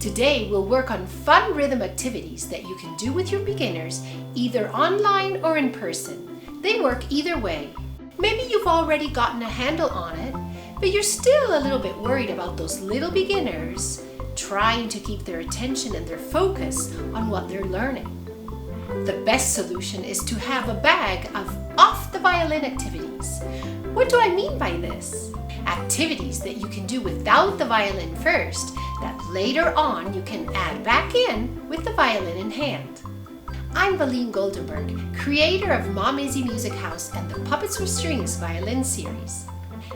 Today we'll work on fun rhythm activities that you can do with your beginners either online or in person. They work either way. Maybe you've already gotten a handle on it, but you're still a little bit worried about those little beginners trying to keep their attention and their focus on what they're learning. The best solution is to have a bag of off-the-violin activities. What do I mean by this? Activities that you can do without the violin first, that later on you can add back in with the violin in hand. I'm Violin Goldenberg, creator of Momisi Music House and the Puppets with Strings violin series.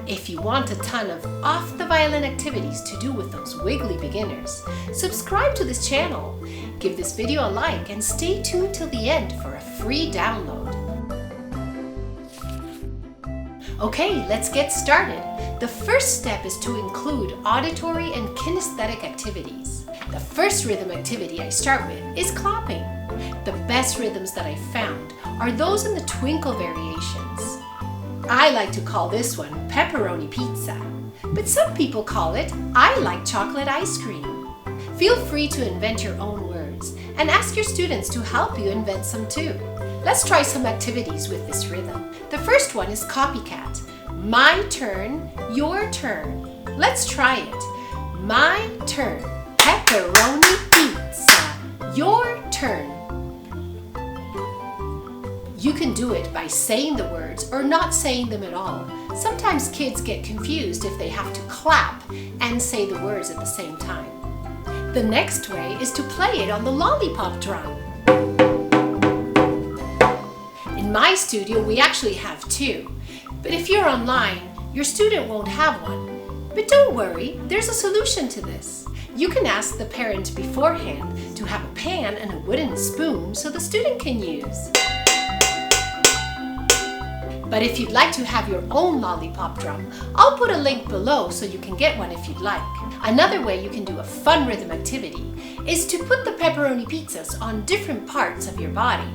If you want a ton of off-the-violin activities to do with those wiggly beginners, subscribe to this channel, give this video a like, and stay tuned till the end for a free download. Okay, let's get started. The first step is to include auditory and kinesthetic activities. The first rhythm activity I start with is clopping. The best rhythms that I found are those in the twinkle variations. I like to call this one pepperoni pizza, but some people call it I like chocolate ice cream. Feel free to invent your own words and ask your students to help you invent some too. Let's try some activities with this rhythm. The first one is copycat. My turn, your turn. Let's try it. My turn, pepperoni pizza. Your turn. You can do it by saying the words or not saying them at all. Sometimes kids get confused if they have to clap and say the words at the same time. The next way is to play it on the lollipop drum. In my studio, we actually have two, but if you're online, your student won't have one. But don't worry, there's a solution to this. You can ask the parent beforehand to have a pan and a wooden spoon so the student can use. But if you'd like to have your own lollipop drum, I'll put a link below so you can get one if you'd like. Another way you can do a fun rhythm activity is to put the pepperoni pizzas on different parts of your body.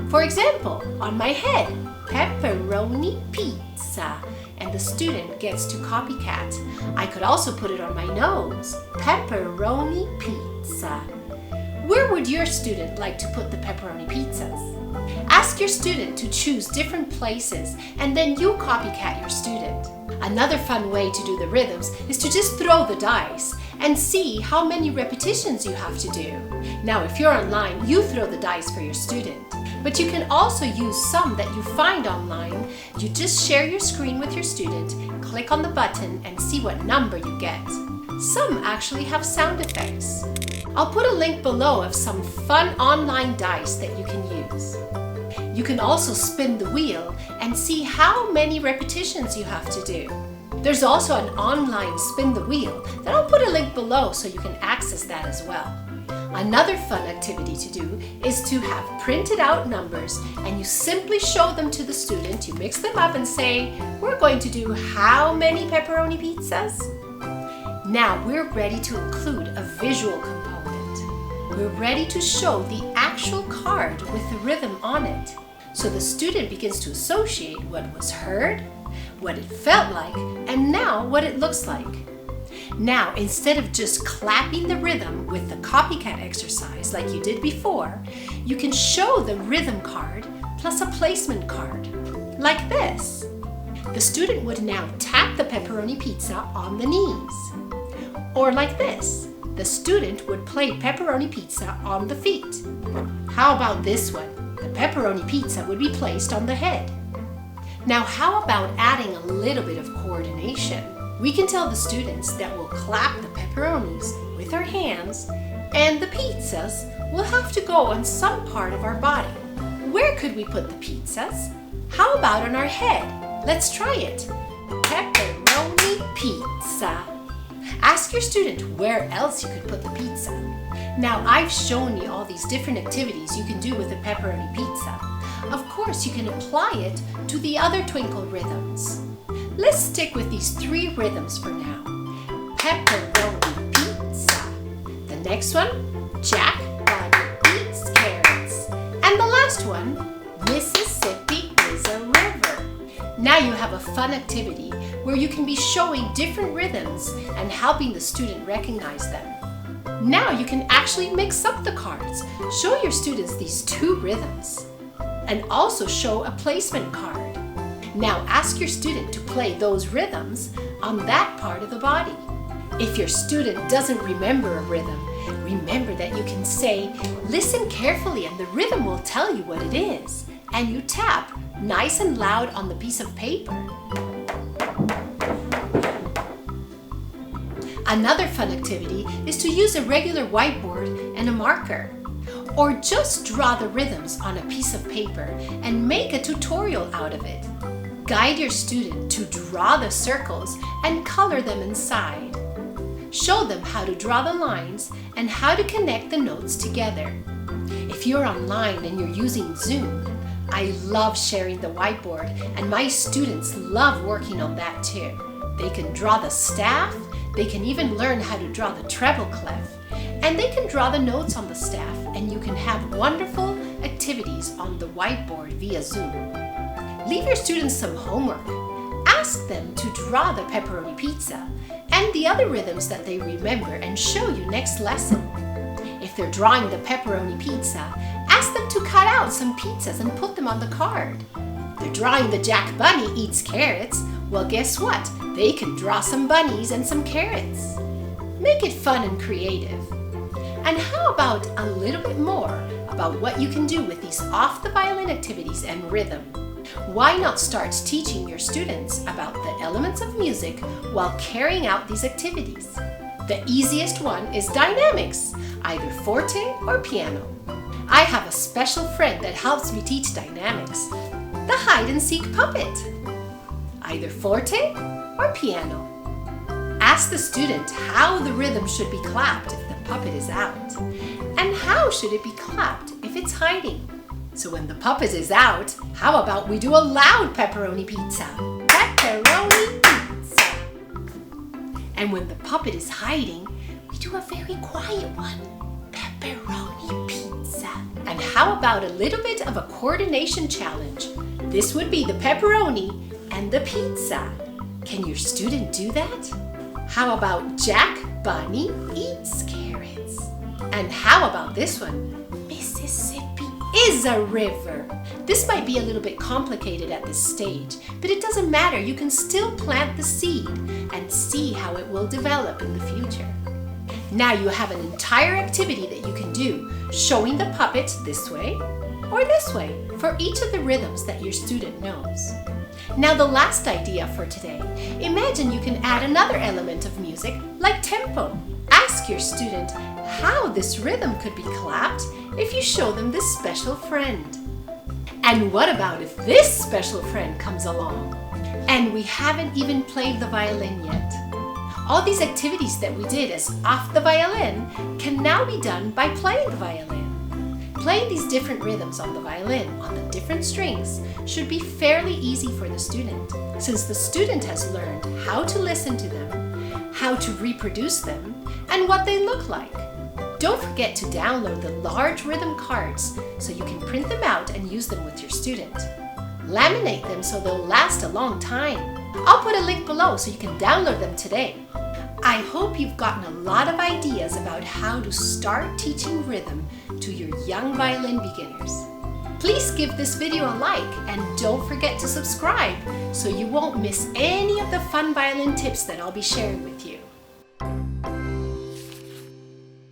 For example, on my head, pepperoni pizza, and the student gets to copycat. I could also put it on my nose, pepperoni pizza. Where would your student like to put the pepperoni pizzas? Ask your student to choose different places and then you copycat your student. Another fun way to do the rhythms is to just throw the dice and see how many repetitions you have to do. Now if you're online, you throw the dice for your student. But you can also use some that you find online. You just share your screen with your student, click on the button and see what number you get. Some actually have sound effects. I'll put a link below of some fun online dice that you can use. You can also spin the wheel and see how many repetitions you have to do. There's also an online spin the wheel that I'll put a link below so you can access that as well. Another fun activity to do is to have printed out numbers and you simply show them to the student, you mix them up and say, we're going to do how many pepperoni pizzas? Now we're ready to include a visual component. We're ready to show the actual card with the rhythm on it. So the student begins to associate what was heard, what it felt like, and now what it looks like. Now, instead of just clapping the rhythm with the copycat exercise like you did before, you can show the rhythm card plus a placement card, like this. The student would now tap the pepperoni pizza on the knees. Or like this. The student would play pepperoni pizza on the feet. How about this one? The pepperoni pizza would be placed on the head. Now how about adding a little bit of coordination? We can tell the students that we'll clap the pepperonis with our hands and the pizzas will have to go on some part of our body. Where could we put the pizzas? How about on our head? Let's try it. Pepperoni pizza. Ask your student where else you could put the pizza. Now I've shown you all these different activities you can do with a pepperoni pizza. Of course you can apply it to the other twinkle rhythms. Let's stick with these three rhythms for now. Pepperoni pizza. The next one, Jack Bunny eats carrots. And the last one, Mississippi is a river. Now you have a fun activity where you can be showing different rhythms and helping the student recognize them. Now you can actually mix up the cards. Show your students these two rhythms and also show a placement card. Now ask your student to play those rhythms on that part of the body. If your student doesn't remember a rhythm, remember that you can say, listen carefully and the rhythm will tell you what it is. And you tap nice and loud on the piece of paper. Another fun activity is to use a regular whiteboard and a marker. Or just draw the rhythms on a piece of paper and make a tutorial out of it. Guide your student to draw the circles and color them inside. Show them how to draw the lines and how to connect the notes together. If you're online and you're using Zoom, I love sharing the whiteboard and my students love working on that too. They can draw the staff, they can even learn how to draw the treble clef, and they can draw the notes on the staff, and you can have wonderful activities on the whiteboard via Zoom. Leave your students some homework. Ask them to draw the pepperoni pizza and the other rhythms that they remember and show you next lesson. If they're drawing the pepperoni pizza, ask them to cut out some pizzas and put them on the card. If they're drawing the Jack Bunny eats carrots, well, guess what? They can draw some bunnies and some carrots. Make it fun and creative. And how about a little bit more about what you can do with these off-the-violin activities and rhythm? Why not start teaching your students about the elements of music while carrying out these activities? The easiest one is dynamics, either forte or piano. I have a special friend that helps me teach dynamics, the hide-and-seek puppet, either forte or piano. Ask the student how the rhythm should be clapped if the puppet is out, and how should it be clapped if it's hiding. So when the puppet is out, how about we do a loud pepperoni pizza? Pepperoni pizza. And when the puppet is hiding, we do a very quiet one. Pepperoni pizza. And how about a little bit of a coordination challenge? This would be the pepperoni and the pizza. Can your student do that? How about Jack Bunny eats carrots? And how about this one? Mississippi is a river. This might be a little bit complicated at this stage, but it doesn't matter. You can still plant the seed and see how it will develop in the future. Now you have an entire activity that you can do, showing the puppet this way or this way for each of the rhythms that your student knows. Now the last idea for today. Imagine you can add another element of music like tempo. Ask your student how this rhythm could be clapped if you show them this special friend. And what about if this special friend comes along? And we haven't even played the violin yet. All these activities that we did as off the violin can now be done by playing the violin. Playing these different rhythms on the violin on the different strings should be fairly easy for the student, since the student has learned how to listen to them, how to reproduce them, and what they look like. Don't forget to download the large rhythm cards so you can print them out and use them with your student. Laminate them so they'll last a long time. I'll put a link below so you can download them today. I hope you've gotten a lot of ideas about how to start teaching rhythm to your young violin beginners. Please give this video a like and don't forget to subscribe so you won't miss any of the fun violin tips that I'll be sharing with you.